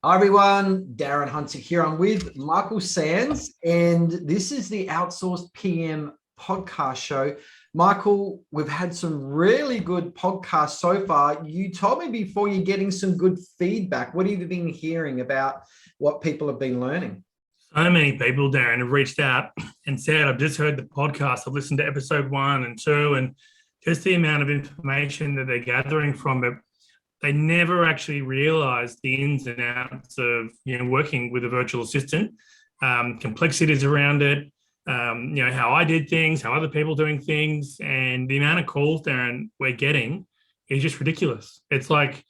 Hi everyone, Darren Hunter here. I'm with Michael Sands, and this is the Outsourced PM Podcast show. Michael, we've had some really good podcasts so far. You told me before you're getting some good feedback. What have you been hearing about what people have been learning? So many people, Darren, have reached out and said, I've just heard the podcast. I've listened to episode 1 and 2, and just the amount of information that they're gathering from it. They never actually realized the ins and outs of working with a virtual assistant, complexities around it, how I did things, how other people doing things, and the amount of calls, Darren, we're getting is just ridiculous. It's like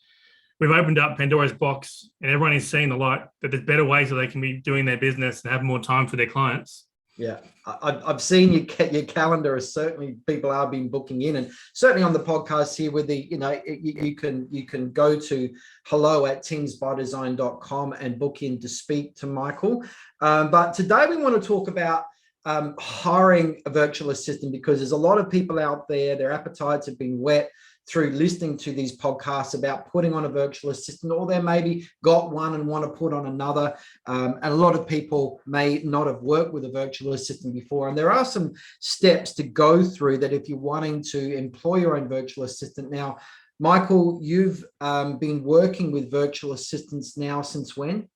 we've opened up Pandora's box, and everyone is seeing the light that there's better ways that they can be doing their business and have more time for their clients. Yeah, I've seen your calendar. Certainly, people are been booking in, and certainly on the podcast here with the, you can go to hello@teamsbydesign.com and book in to speak to Michael. But today we want to talk about hiring a virtual assistant, because there's a lot of people out there, their appetites have been whet through listening to these podcasts about putting on a virtual assistant, or they maybe got one and want to put on another. And a lot of people may not have worked with a virtual assistant before. And there are some steps to go through that if you're wanting to employ your own virtual assistant. Now, Michael, you've been working with virtual assistants now since when?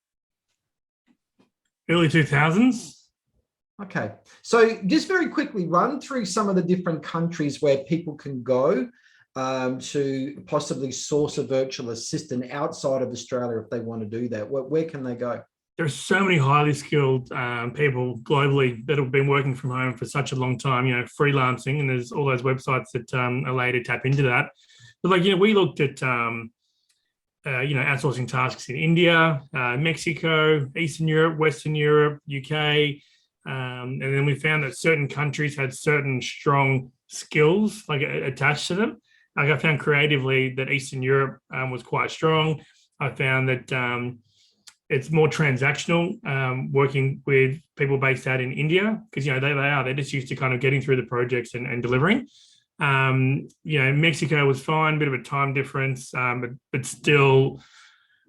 Early 2000s. Okay. So just very quickly run through some of the different countries where people can go to possibly source a virtual assistant outside of Australia if they want to do that. Where can they go? There's so many highly skilled people globally that have been working from home for such a long time, freelancing, and there's all those websites that allow you to tap into that. But we looked at, outsourcing tasks in India, Mexico, Eastern Europe, Western Europe, UK. And then we found that certain countries had certain strong skills attached to them. I found creatively that Eastern Europe was quite strong. I found that it's more transactional, working with people based out in India, because they're just used to kind of getting through the projects and delivering. Mexico was fine, bit of a time difference, but still,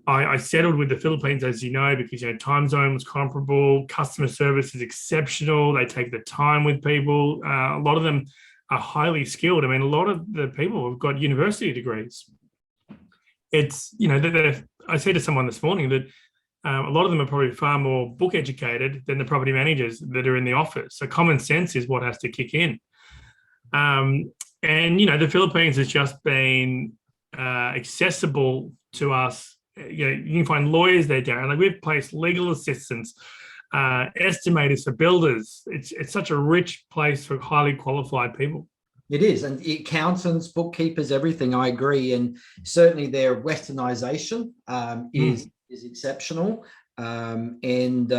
I settled with the Philippines, as you know, because time zone was comparable, customer service is exceptional. They take the time with people. A lot of them are highly skilled. I mean, a lot of the people have got university degrees. It's, I said to someone this morning that a lot of them are probably far more book educated than the property managers that are in the office. So common sense is what has to kick in. And, the Philippines has just been accessible to us. You can find lawyers there, Darren. We've placed legal assistants, estimators for builders. It's such a rich place for highly qualified people. It is, and accountants, bookkeepers, everything. I agree, and certainly their westernization is exceptional, and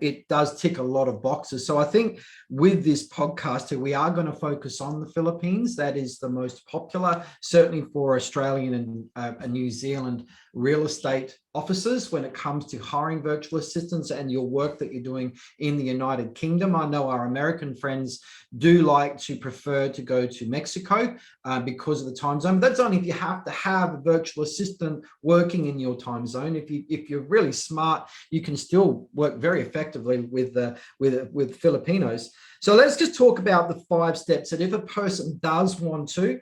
it does tick a lot of boxes. So I think with this podcast, we are going to focus on the Philippines. That is the most popular, certainly for Australian and New Zealand real estate officers when it comes to hiring virtual assistants and your work that you're doing in the United Kingdom. I know our American friends do like to prefer to go to Mexico because of the time zone. But that's only if you have to have a virtual assistant working in your time zone. If you're really smart, you can still work very effectively with Filipinos. So let's just talk about the 5 steps that if a person does want to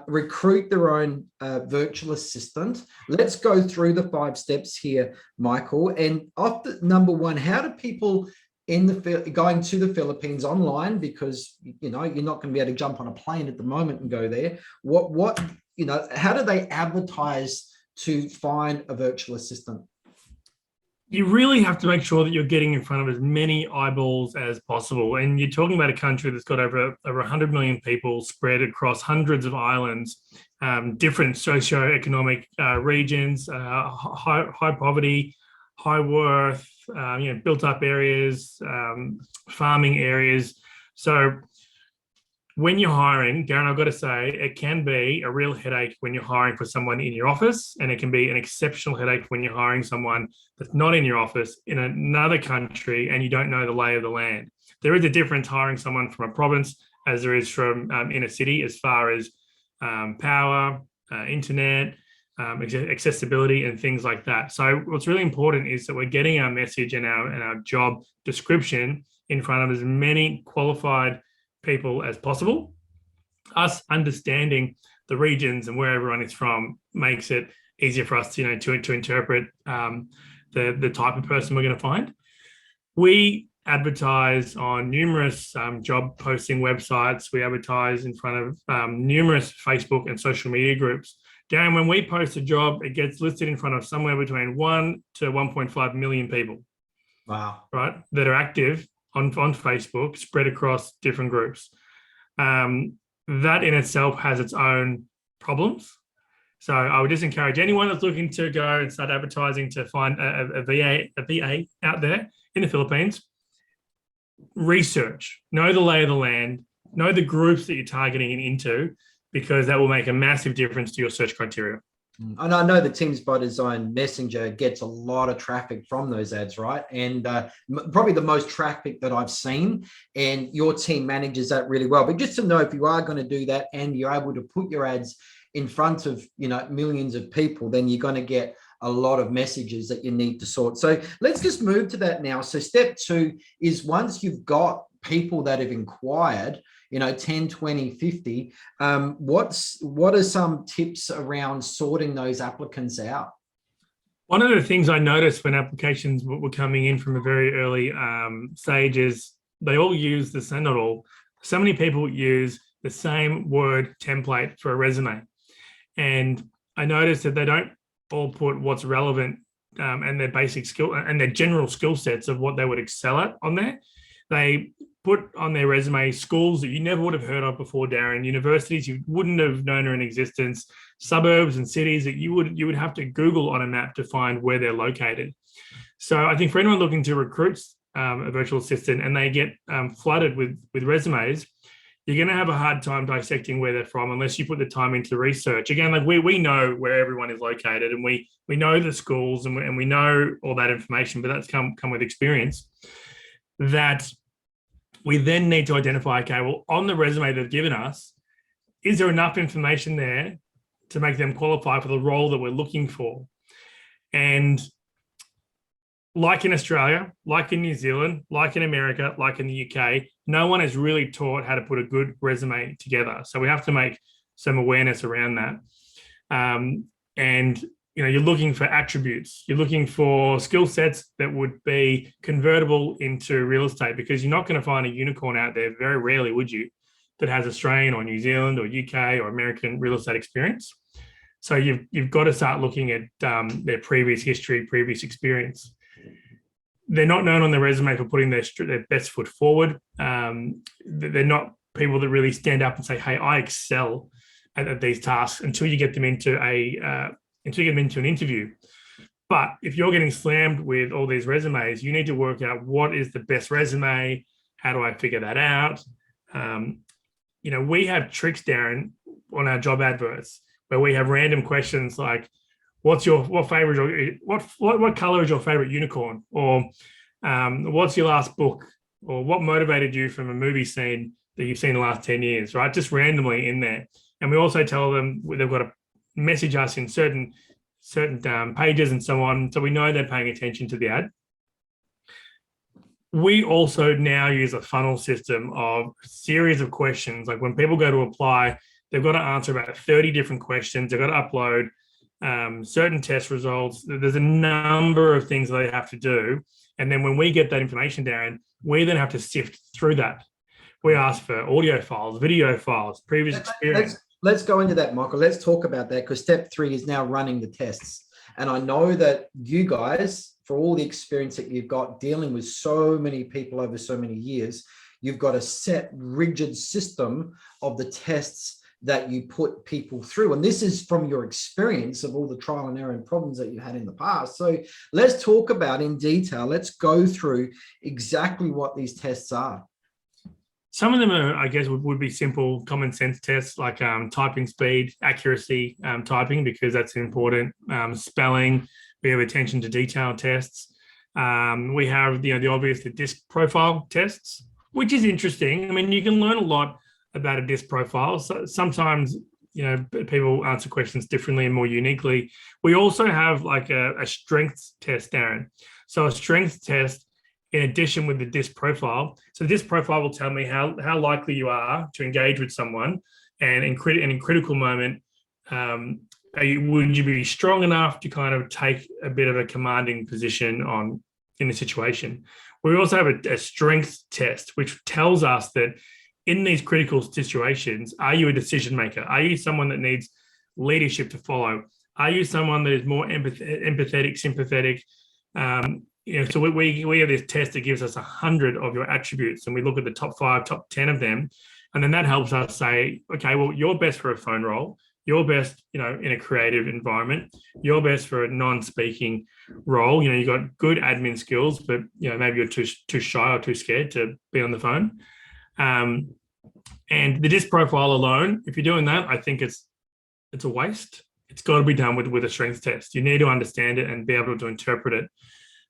recruit their own virtual assistant. Let's go through the 5 steps here, Michael. And after number 1, how do people going to the Philippines online, because you're not going to be able to jump on a plane at the moment and go there. How do they advertise to find a virtual assistant? You really have to make sure that you're getting in front of as many eyeballs as possible. And you're talking about a country that's got over 100 million people spread across hundreds of islands, different socioeconomic regions, high poverty, high worth, built up areas, farming areas. So when you're hiring, Darren, I've got to say, it can be a real headache when you're hiring for someone in your office, and it can be an exceptional headache when you're hiring someone that's not in your office in another country and you don't know the lay of the land. There is a difference hiring someone from a province as there is from in a city, as far as power, internet, accessibility and things like that. So what's really important is that we're getting our message and our job description in front of as many qualified people as possible. Us understanding the regions and where everyone is from makes it easier for us, to interpret the type of person we're going to find. We advertise on numerous job posting websites. We advertise in front of numerous Facebook and social media groups. Darren, when we post a job, it gets listed in front of somewhere between 1 to 1.5 million people. Wow. Right, that are active on Facebook, spread across different groups. That in itself has its own problems. So I would just encourage anyone that's looking to go and start advertising to find a VA out there in the Philippines. Research, know the lay of the land, know the groups that you're targeting into, because that will make a massive difference to your search criteria. And I know the Teams by Design Messenger gets a lot of traffic from those ads, right? And probably the most traffic that I've seen, and your team manages that really well. But just to know, if you are going to do that and you're able to put your ads in front of, millions of people, then you're going to get a lot of messages that you need to sort. So let's just move to that now. So step 2 is, once you've got people that have inquired, 10, 20, 50, what are some tips around sorting those applicants out? One of the things I noticed when applications were coming in from a very early stage is they all use the same, not all, so many people use the same word template for a resume. And I noticed that they don't all put what's relevant and their basic skill and their general skill sets of what they would excel at on there. They put on their resume schools that you never would have heard of before, Darren, universities you wouldn't have known are in existence, suburbs and cities that you would have to Google on a map to find where they're located. So I think for anyone looking to recruit a virtual assistant and they get flooded with resumes, you're going to have a hard time dissecting where they're from unless you put the time into research. Again, like we know where everyone is located, and we know the schools and we know all that information, but that's come with experience. That we then need to identify, okay, well, on the resume they've given us, is there enough information there to make them qualify for the role that we're looking for? And like in Australia, like in New Zealand, like in America, like in the UK, no one is really taught how to put a good resume together. So we have to make some awareness around that. And you're looking for attributes. You're looking for skill sets that would be convertible into real estate, because you're not going to find a unicorn out there, very rarely would you, that has Australian or New Zealand or UK or American real estate experience. So you've got to start looking at their previous history, previous experience. They're not known on their resume for putting their best foot forward. They're not people that really stand up and say, "Hey, I excel at these tasks," until you get them into an interview. But if you're getting slammed with all these resumes, you need to work out what is the best resume. How do I figure that out? We have tricks, Darren, on our job adverts where we have random questions like, what color is your favorite unicorn? Or what's your last book? Or what motivated you from a movie scene that you've seen in the last 10 years, right? Just randomly in there. And we also tell them they've got to message us in certain pages and so on, so we know they're paying attention to the ad. We also now use a funnel system of a series of questions. Like when people go to apply, they've got to answer about 30 different questions. They've got to upload certain test results. There's a number of things that they have to do. And then when we get that information, Darren, we then have to sift through that. We ask for audio files, video files, previous experience. Let's go into that, Michael. Let's talk about that, because step 3 is now running the tests. And I know that you guys, for all the experience that you've got dealing with so many people over so many years, you've got a set rigid system of the tests that you put people through. And this is from your experience of all the trial and error and problems that you had in the past. So let's talk about in detail. Let's go through exactly what these tests are. Some of them are, I guess, would be simple common sense tests like typing speed, accuracy, typing, because that's important. Spelling. We have attention to detail tests. We have the obvious disc profile tests, which is interesting. I mean, you can learn a lot about a disc profile. So sometimes people answer questions differently and more uniquely. We also have like a strengths test, Darren. So a strengths test in addition with the DISC profile. So the DISC profile will tell me how likely you are to engage with someone, and in critical moment, would you be strong enough to kind of take a bit of a commanding position in the situation. We also have a strengths test, which tells us that in these critical situations, are you a decision maker? Are you someone that needs leadership to follow? Are you someone that is more empathetic, sympathetic? So we have this test that gives us 100 of your attributes, and we look at the top 5, top 10 of them, and then that helps us say, okay, well, you're best for a phone role. You're best, in a creative environment. You're best for a non-speaking role. You've got good admin skills, but maybe you're too shy or too scared to be on the phone. And the DISC profile alone, if you're doing that, I think it's a waste. It's got to be done with a strengths test. You need to understand it and be able to interpret it.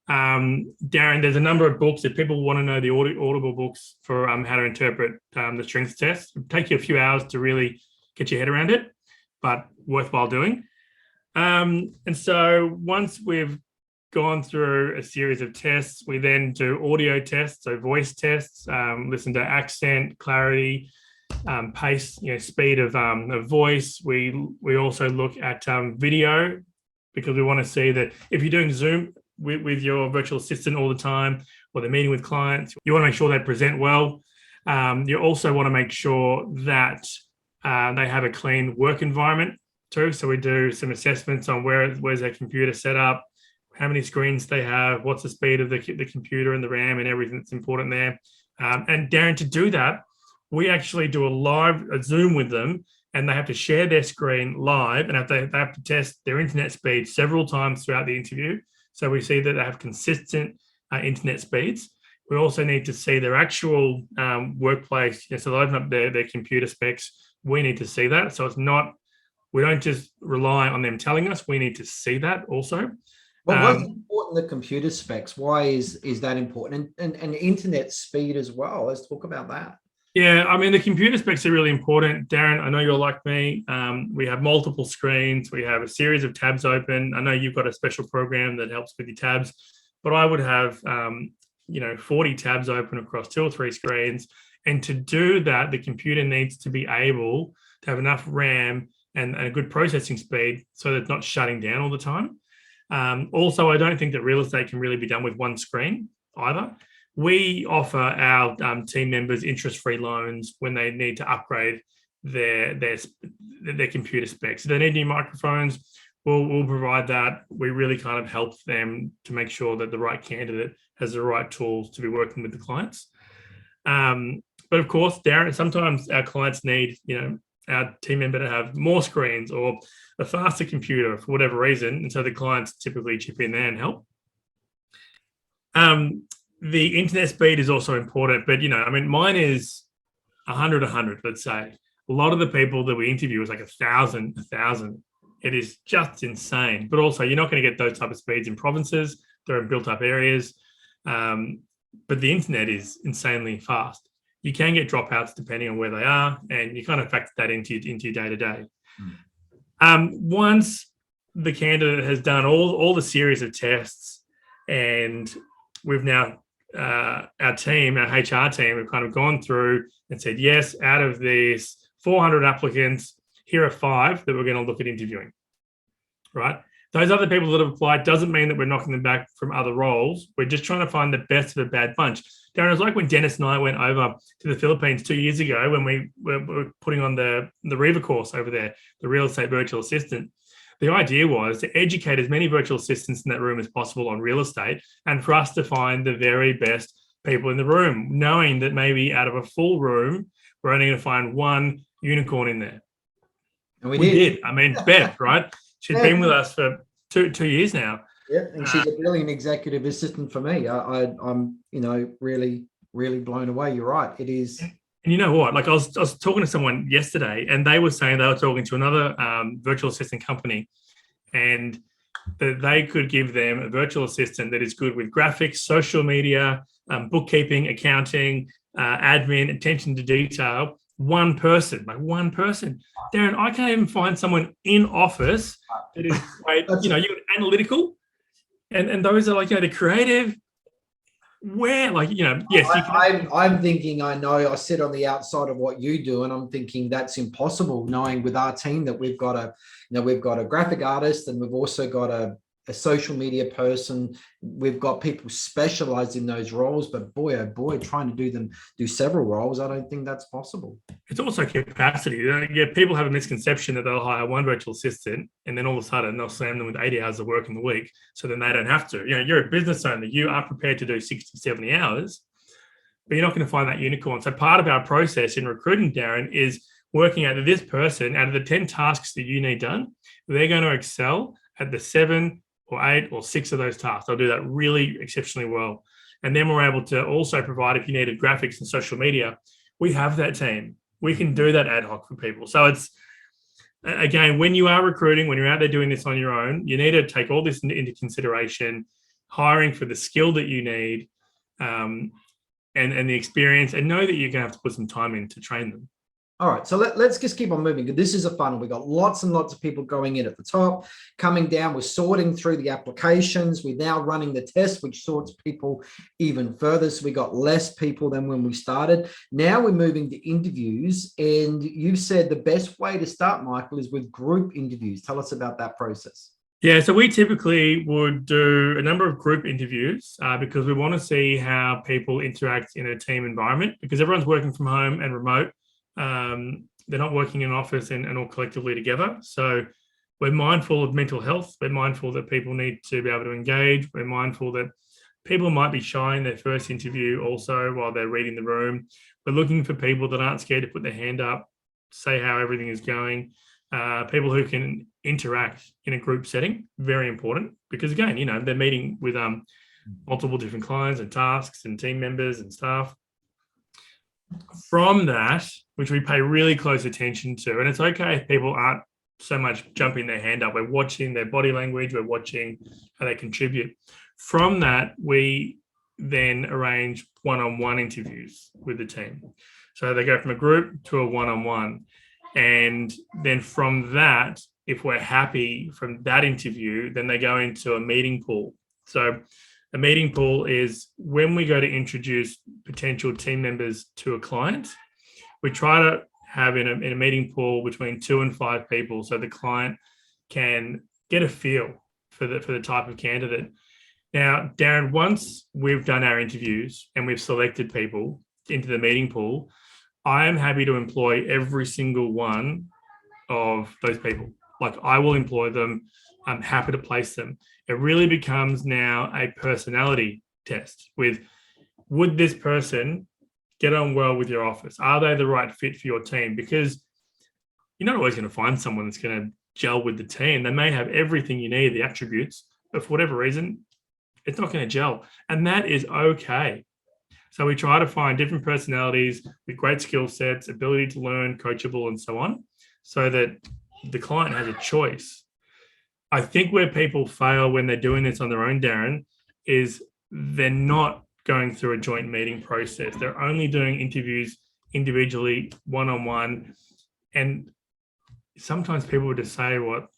Darren, there's a number of books that people want to know, the Audible books for how to interpret the strengths test. It'll take you a few hours to really get your head around it, but worthwhile doing. And so once we've gone through a series of tests, we then do audio tests, so voice tests, listen to accent, clarity, pace, speed of voice. We also look at video, because we want to see that if you're doing Zoom with your virtual assistant all the time, or they're meeting with clients, you want to make sure they present well. You also want to make sure that they have a clean work environment too. So we do some assessments on where's their computer set up, how many screens they have, what's the speed of the computer and the RAM and everything that's important there. And Darren, to do that, we actually do a Zoom with them, and they have to share their screen live, and they have to test their internet speed several times throughout the interview. So we see that they have consistent internet speeds. We also need to see their actual workplace. So they open up their computer specs. We need to see that. So we don't just rely on them telling us. We need to see that also. Well, what's important, the computer specs? Why is that important? And internet speed as well. Let's talk about that. Yeah, I mean, the computer specs are really important. Darren, I know you're like me. We have multiple screens. We have a series of tabs open. I know you've got a special program that helps with your tabs, but I would have 40 tabs open across 2 or 3 screens. And to do that, the computer needs to be able to have enough RAM and a good processing speed so that it's not shutting down all the time. Also, I don't think that real estate can really be done with one screen either. We offer our team members interest-free loans when they need to upgrade their computer specs. If they need new microphones, we'll provide that. We really kind of help them to make sure that the right candidate has the right tools to be working with the clients. But of course, Darren, sometimes our clients need, our team member to have more screens or a faster computer for whatever reason. And so the clients typically chip in there and help. The internet speed is also important, but, mine is 100, let's say. A lot of the people that we interview is like 1,000. It is just insane. But also, you're not going to get those type of speeds in provinces. They're in built-up areas. But the internet is insanely fast. You can get dropouts depending on where they are, and you kind of factor that into your day-to-day. Once the candidate has done all the series of tests, and we've now, our HR team, we've kind of gone through and said, yes, out of these 400 applicants, here are 5 that we're going to look at interviewing, right? Those other people that have applied doesn't mean that we're knocking them back from other roles. We're just trying to find the best of a bad bunch. Darren, it was like when Dennis and I went over to the Philippines 2 years ago when we were putting on the Reva course over there, the real estate virtual assistant. The idea was to educate as many virtual assistants in that room as possible on real estate, and for us to find the very best people in the room, knowing that maybe out of a full room, we're only going to find one unicorn in there. And we did. I mean, Beth, right? She's been with us for two years now. Yeah, and she's a brilliant executive assistant for me. I'm really, really blown away. You're right. It is. And you know what? Like I was talking to someone yesterday, and they were saying they were talking to another virtual assistant company, and that they could give them a virtual assistant that is good with graphics, social media, bookkeeping, accounting, admin, attention to detail, one person. Darren, I can't even find someone in office that is great. You're analytical, and those are like, the creative. Where, yes, you can. I'm thinking, I know I sit on the outside of what you do, and I'm thinking that's impossible, knowing with our team that we've got a graphic artist, and we've also got a social media person. We've got people specialized in those roles, but boy, oh boy, trying to do several roles, I don't think that's possible. It's also capacity. People have a misconception that they'll hire one virtual assistant and then all of a sudden they'll slam them with 80 hours of work in the week. So then they don't have to. You're a business owner. You are prepared to do 60, 70 hours, but you're not going to find that unicorn. So part of our process in recruiting, Darren, is working out that this person, out of the 10 tasks that you need done, they're going to excel at the 7 or 8 or 6 of those tasks. They'll do that really exceptionally well. And then we're able to also provide, if you needed graphics and social media, we have that team. We can do that ad hoc for people. So it's, again, when you are recruiting, when you're out there doing this on your own, you need to take all this into consideration, hiring for the skill that you need, and the experience, and know that you're going to have to put some time in to train them. All right, so let's just keep on moving. This is a funnel. We've got lots and lots of people going in at the top, coming down. We're sorting through the applications. We're now running the test, which sorts people even further. So we got less people than when we started. Now we're moving to interviews. And you said the best way to start, Michael, is with group interviews. Tell us about that process. Yeah, so we typically would do a number of group interviews because we want to see how people interact in a team environment, because everyone's working from home and remote. They're not working in an office and all collectively together. So we're mindful of mental health. We're mindful that people need to be able to engage. We're mindful that people might be shy in their first interview also while they're reading the room. We're looking for people that aren't scared to put their hand up, say how everything is going. People who can interact in a group setting, very important, because again, they're meeting with multiple different clients and tasks and team members and staff. From that, which we pay really close attention to, and it's okay if people aren't so much jumping their hand up. We're watching their body language. We're watching how they contribute. From that, we then arrange one-on-one interviews with the team. So they go from a group to a one-on-one. And then from that, if we're happy from that interview, then they go into a meeting pool. So a meeting pool is when we go to introduce potential team members to a client, we try to have in a meeting pool between 2 and 5 people, so the client can get a feel for the type of candidate. Now, Darren, once we've done our interviews and we've selected people into the meeting pool, I am happy to employ every single one of those people. Like, I will employ them. I'm happy to place them. It really becomes now a personality test with, would this person get on well with your office? Are they the right fit for your team? Because you're not always going to find someone that's going to gel with the team. They may have everything you need, the attributes, but for whatever reason, it's not going to gel. And that is okay. So we try to find different personalities with great skill sets, ability to learn, coachable, and so on, so that the client has a choice. I think where people fail when they're doing this on their own, Darren, is they're not going through a joint meeting process. They're only doing interviews individually, one-on-one. And sometimes people would just say what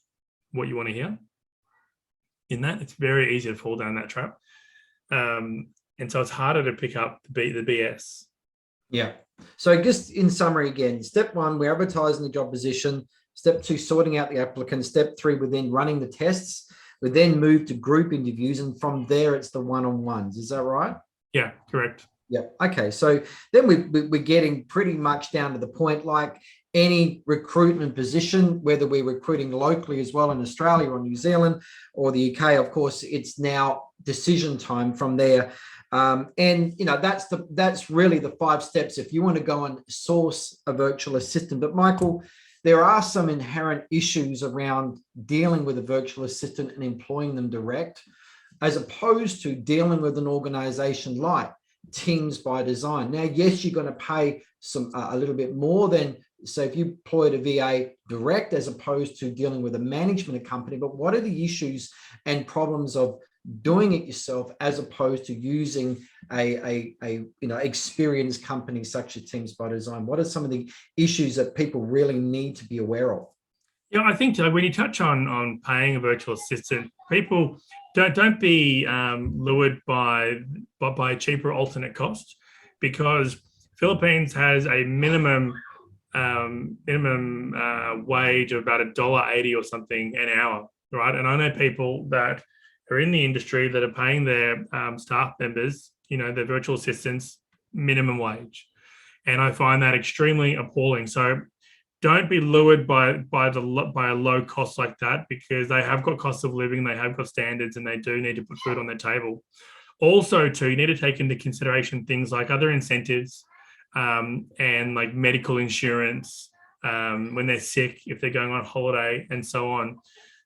you want to hear. In that, it's very easy to fall down that trap. And so it's harder to pick up the BS. Yeah. So just in summary again, step 1, we're advertising the job position. Step 2, sorting out the applicant. Step 3, we're then running the tests. We then move to group interviews. And from there, it's the one-on-ones. Is that right? Yeah, correct. Yeah. Okay. So then we're getting pretty much down to the point, like any recruitment position, whether we're recruiting locally as well in Australia or New Zealand or the UK, of course, it's now decision time from there. And that's really the 5 steps if you want to go and source a virtual assistant. But Michael, there are some inherent issues around dealing with a virtual assistant and employing them direct, as opposed to dealing with an organization like Teams by Design. Now, yes, you're going to pay a little bit more than, so if you employed a VA direct as opposed to dealing with a management company. But what are the issues and problems of doing it yourself as opposed to using a experienced company such as Teams by Design? What are some of the issues that people really need to be aware of? Yeah, I think when you touch on paying a virtual assistant, people don't be lured by cheaper alternate costs, because Philippines has a minimum wage of about $1.80 or something an hour, right? And I know people that are in the industry that are paying their staff members, their virtual assistants, minimum wage, and I find that extremely appalling. So don't be lured by a low cost like that, because they have got cost of living, they have got standards, and they do need to put food on their table. Also, too, you need to take into consideration things like other incentives, and like medical insurance, when they're sick, if they're going on holiday, and so on.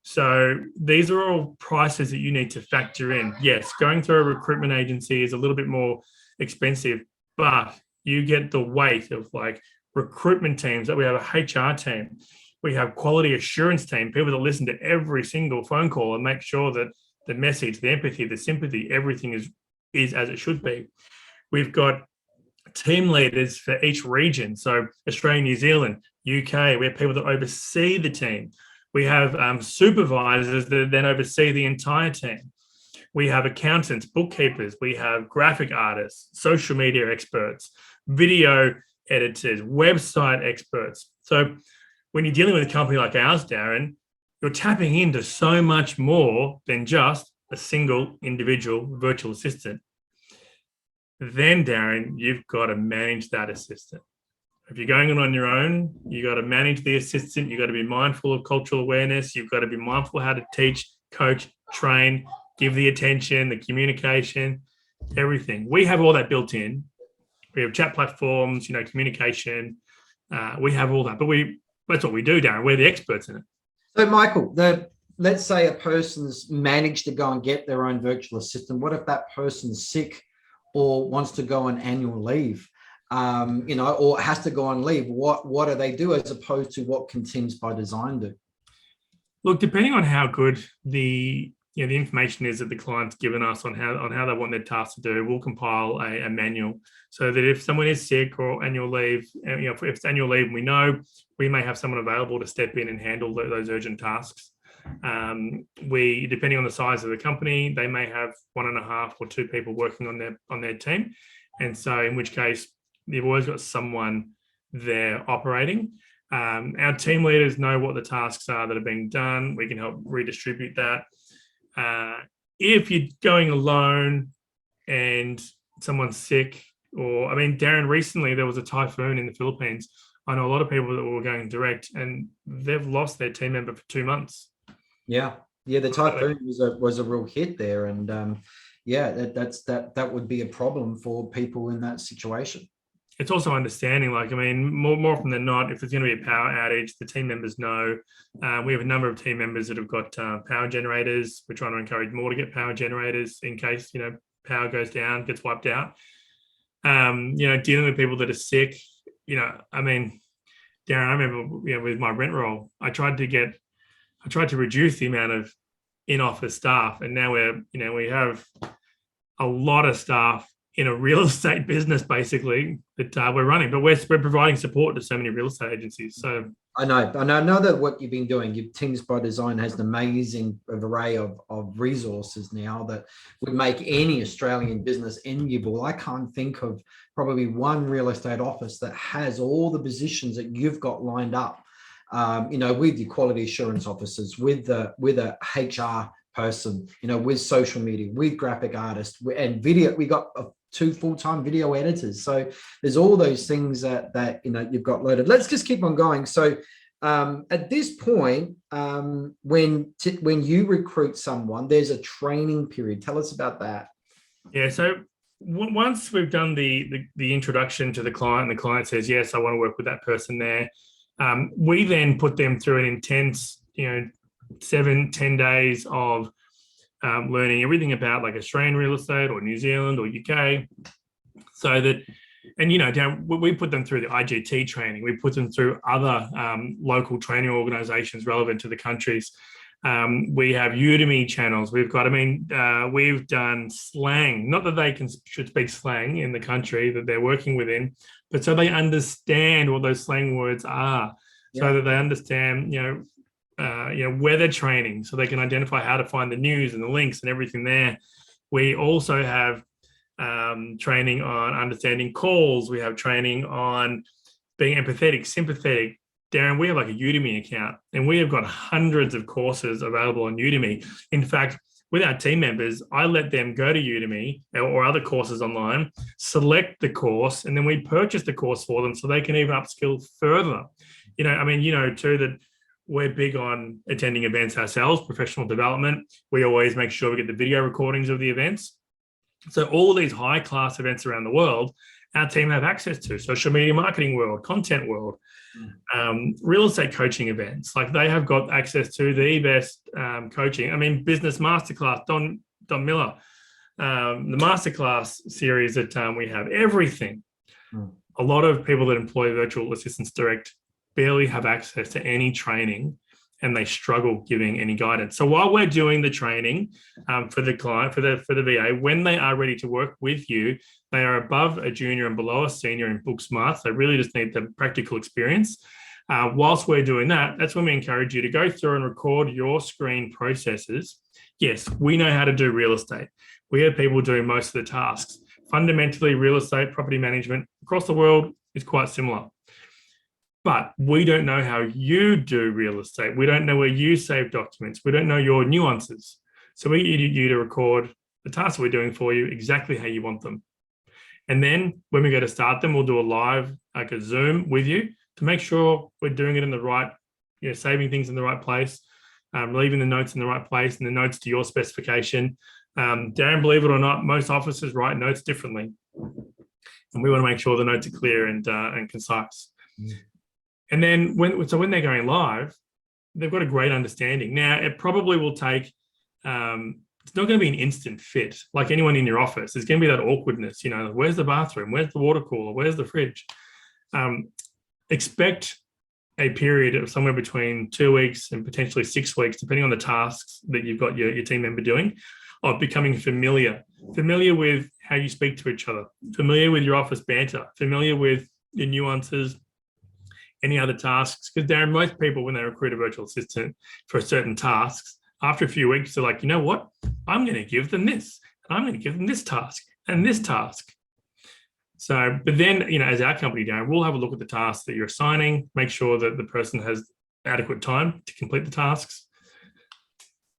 So these are all prices that you need to factor in. Yes, going through a recruitment agency is a little bit more expensive, but you get the weight of like recruitment teams, that we have a HR team, we have quality assurance team, people that listen to every single phone call and make sure that the message, the empathy, the sympathy, everything is as it should be. We've got team leaders for each region. So Australia, New Zealand, UK, we have people that oversee the team. We have supervisors that then oversee the entire team. We have accountants, bookkeepers, we have graphic artists, social media experts, video editors, website experts. So when you're dealing with a company like ours, Darren, you're tapping into so much more than just a single individual virtual assistant. Then, Darren, you've got to manage that assistant. If you're going on your own, you got to manage the assistant. You've got to be mindful of cultural awareness. You've got to be mindful how to teach, coach, train, give the attention, the communication, everything. We have all that built in. We have chat platforms, communication. We have all that, but that's what we do, Darren. We're the experts in it. So, Michael, let's say a person's managed to go and get their own virtual assistant. What if that person's sick or wants to go on annual leave, or has to go on leave? What do they do as opposed to what can Teams by Design do? Look, depending on how good the information is that the client's given us on how they want their tasks to do, we'll compile a manual so that if someone is sick or annual leave, if it's annual leave, we know we may have someone available to step in and handle those urgent tasks. We, depending on the size of the company, they may have 1.5 or 2 people working on their team, and so in which case you've always got someone there operating. Our team leaders know what the tasks are that are being done. We can help redistribute that. If you're going alone and someone's sick, Darren, recently there was a typhoon in the Philippines. I know a lot of people that were going direct, and they've lost their team member for 2 months. Yeah, the typhoon was a real hit there, and that would be a problem for people in that situation. It's also understanding, more often than not, if there's going to be a power outage, the team members know. We have a number of team members that have got power generators. We're trying to encourage more to get power generators in case, power goes down, gets wiped out. Dealing with people that are sick, Darren, I remember, with my rent roll, I tried to reduce the amount of in-office staff, and now we have a lot of staff in a real estate business, basically, that we're running, but we're providing support to so many real estate agencies. So I know that what you've been doing, your Teams by Design has an amazing array of resources now that would make any Australian business enviable. I can't think of probably one real estate office that has all the positions that you've got lined up. With your quality assurance officers, with a HR person, with social media, with graphic artists, and video. We got 2 full-time video editors. So there's all those things that you've got loaded. Let's just keep on going. So at this point, when you recruit someone, there's a training period. Tell us about that. Yeah. So once we've done the introduction to the client, and the client says, yes, I want to work with that person there. We then put them through an intense, 7-10 days of learning everything about Australian real estate or New Zealand or UK, so that, and we put them through the IGT training. We put them through other local training organisations relevant to the countries. We have Udemy channels. We've done slang. Not that they should speak slang in the country that they're working within, but so they understand what those slang words are, so that they understand, weather training, so they can identify how to find the news and the links and everything there. We also have training on understanding calls. We have training on being empathetic, sympathetic. Darren, we have like a Udemy account, and we have got hundreds of courses available on Udemy. In fact, with our team members, I let them go to Udemy or other courses online, select the course, and then we purchase the course for them so they can even upskill further. Too, that we're big on attending events ourselves, professional development. We always make sure we get the video recordings of the events. So all these high-class events around the world, our team have access to. Social media marketing world, content world, real estate coaching events. Like, they have got access to the best coaching. Business Masterclass, Don Miller, the Masterclass series that we have, everything. A lot of people that employ virtual assistants direct barely have access to any training, and they struggle giving any guidance. So while we're doing the training for the client, for the VA, when they are ready to work with you, they are above a junior and below a senior in book smarts. They really just need the practical experience. Whilst we're doing that, that's when we encourage you to go through and record your screen processes. Yes, we know how to do real estate. We have people doing most of the tasks. Fundamentally, real estate, property management across the world is quite similar. But we don't know how you do real estate. We don't know where you save documents. We don't know your nuances. So we need you to record the tasks we're doing for you exactly how you want them. And then when we go to start them, we'll do a live, like a Zoom with you, to make sure we're doing it in the right, saving things in the right place, leaving the notes in the right place, and the notes to your specification. Darren, believe it or not, most officers write notes differently. And we want to make sure the notes are clear and concise. And then when they're going live, they've got a great understanding. Now, it probably will take, it's not going to be an instant fit like anyone in your office. There's going to be that awkwardness, where's the bathroom? Where's the water cooler? Where's the fridge? Expect a period of somewhere between 2 weeks and potentially 6 weeks, depending on the tasks that you've got your team member doing, of becoming familiar with how you speak to each other, familiar with your office banter, familiar with your nuances, any other tasks. Because Darren, most people, when they recruit a virtual assistant for certain tasks, after a few weeks, they're like, you know what? I'm going to give them this, and I'm going to give them this task and this task. So, but then, as our company, Darren, we'll have a look at the tasks that you're assigning, make sure that the person has adequate time to complete the tasks.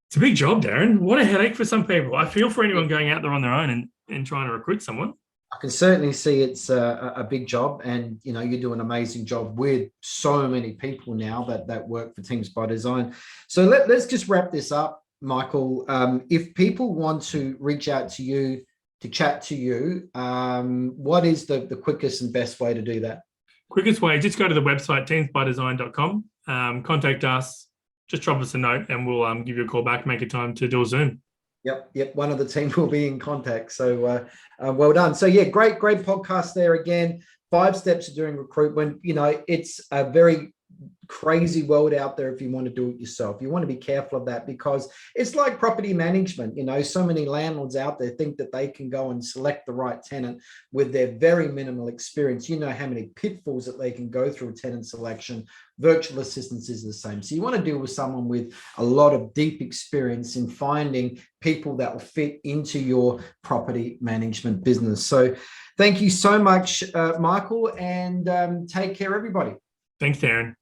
It's a big job, Darren. What a headache for some people. I feel for anyone going out there on their own and trying to recruit someone. I can certainly see it's a big job, and you do an amazing job with so many people now that work for Teams by Design. So let's just wrap this up, Michael. If people want to reach out to you, to chat to you, what is the quickest and best way to do that? Quickest way, just go to the website, teamsbydesign.com, contact us, just drop us a note, and we'll give you a call back, make a time to do a Zoom. Yep. One of the team will be in contact. So well done. So yeah, great podcast there again. 5 steps to doing recruitment. It's a very crazy world out there if you want to do it yourself. You want to be careful of that, because it's like property management. So many landlords out there think that they can go and select the right tenant with their very minimal experience. You know how many pitfalls that they can go through a tenant selection. Virtual assistants is the same. So you want to deal with someone with a lot of deep experience in finding people that will fit into your property management business. So thank you so much, Michael, and take care, everybody. Thanks, Darren.